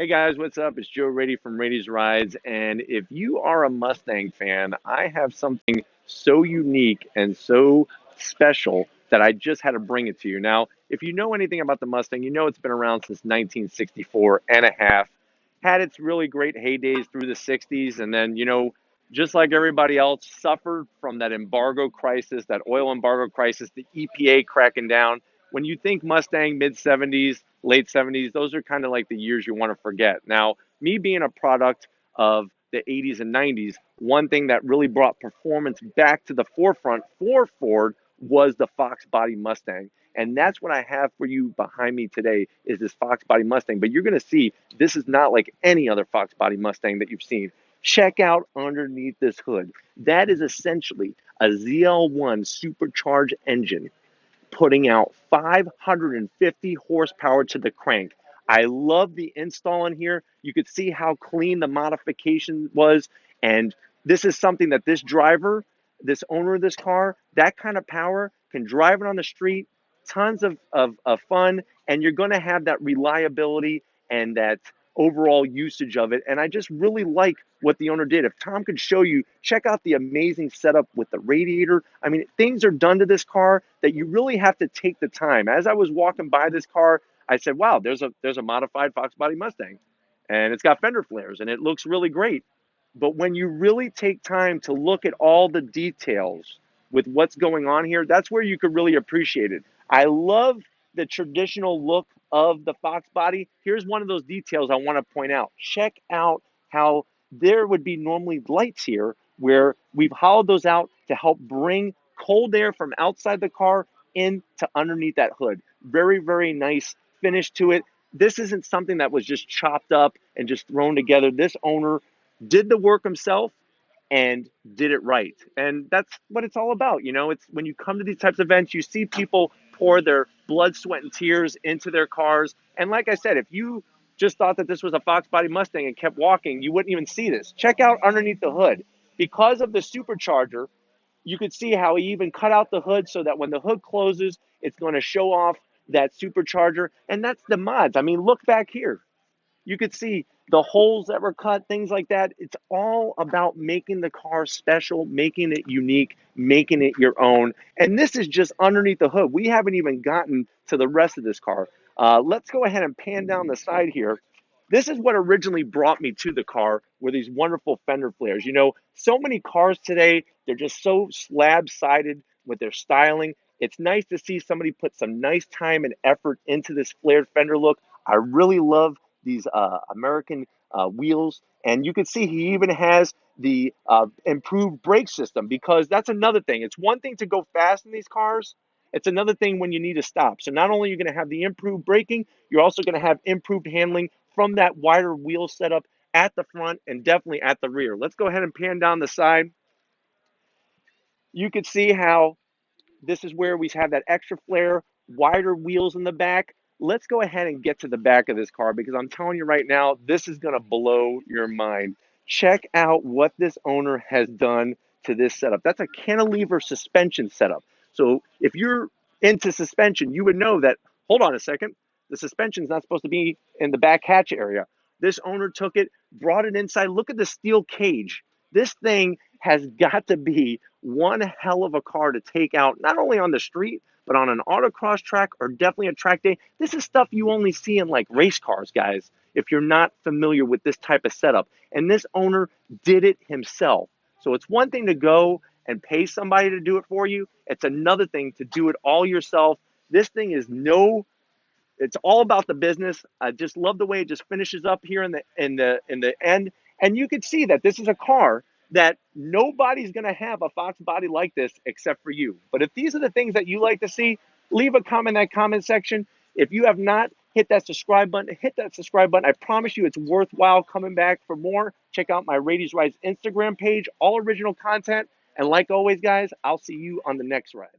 Hey guys, what's up? It's Joe Raiti from Raiti's Rides, and if you are a Mustang fan, I have something so unique and so special that I just had to bring it to you. Now, if you know anything about the Mustang, you know it's been around since 1964 and a half, had its really great heydays through the 60s, and then, just like everybody else, suffered from that embargo crisis, that oil embargo crisis, the EPA cracking down. When you think Mustang mid 70s, late 70s, those are kind of like the years you want to forget. Now, me being a product of the 80s and 90s, one thing that really brought performance back to the forefront for Ford was the Fox Body Mustang. And that's what I have for you behind me today is this Fox Body Mustang. But you're going to see this is not like any other Fox Body Mustang that you've seen. Check out underneath this hood. That is essentially a ZL1 supercharged engine putting out 550 horsepower to the crank. I love the install in here. You could see how clean the modification was. And this is something that this driver, this owner of this car, that kind of power can drive it on the street, tons of fun, and you're going to have that reliability and that overall usage of it. And I just really like what the owner did. If Tom could show you, check out the amazing setup with the radiator. I mean, things are done to this car that you really have to take the time. As I was walking by this car, I said, wow, there's a modified Fox Body Mustang. And it's got fender flares and it looks really great. But when you really take time to look at all the details with what's going on here, that's where you could really appreciate it. I love the traditional look of the Fox body. Here's one of those details I want to point out. Check out how there would be normally lights here where we've hollowed those out to help bring cold air from outside the car into underneath that hood. Very, very nice finish to it. This isn't something that was just chopped up and just thrown together. This owner did the work himself and did it right. And that's what it's all about. It's when you come to these types of events, you see people pour their blood, sweat, and tears into their cars. And like I said, if you just thought that this was a Fox Body Mustang and kept walking, you wouldn't even see this. Check out underneath the hood. Because of the supercharger, you could see how he even cut out the hood so that when the hood closes, it's going to show off that supercharger. And that's the mods. I mean, look back here. You could see the holes that were cut, things like that. It's all about making the car special, making it unique, making it your own. And this is just underneath the hood. We haven't even gotten to the rest of this car. Let's go ahead and pan down the side here. This is what originally brought me to the car were these wonderful fender flares. So many cars today, they're just so slab-sided with their styling. It's nice to see somebody put some nice time and effort into this flared fender look. I really love these American wheels. And you can see he even has the improved brake system because that's another thing. It's one thing to go fast in these cars. It's another thing when you need to stop. So not only are you going to have the improved braking, you're also going to have improved handling from that wider wheel setup at the front and definitely at the rear. Let's go ahead and pan down the side. You can see how this is where we have that extra flare, wider wheels in the back. Let's go ahead and get to the back of this car because I'm telling you right now, this is going to blow your mind. Check out what this owner has done to this setup. That's a cantilever suspension setup. So if you're into suspension, you would know that, hold on a second, the suspension is not supposed to be in the back hatch area. This owner took it, brought it inside. Look at the steel cage. This thing has got to be one hell of a car to take out, not only on the street, but on an autocross track or definitely a track day. This is stuff you only see in like race cars, guys, if you're not familiar with this type of setup. And this owner did it himself. So it's one thing to go and pay somebody to do it for you. It's another thing to do it all yourself. This thing is it's all about the business. I just love the way it just finishes up here in the end. And you can see that this is a car that nobody's going to have a Fox body like this except for you. But if these are the things that you like to see, leave a comment in that comment section. If you have not hit that subscribe button, hit that subscribe button. I promise you it's worthwhile coming back for more. Check out my Raiti's Rides Instagram page, all original content. And like always, guys, I'll see you on the next ride.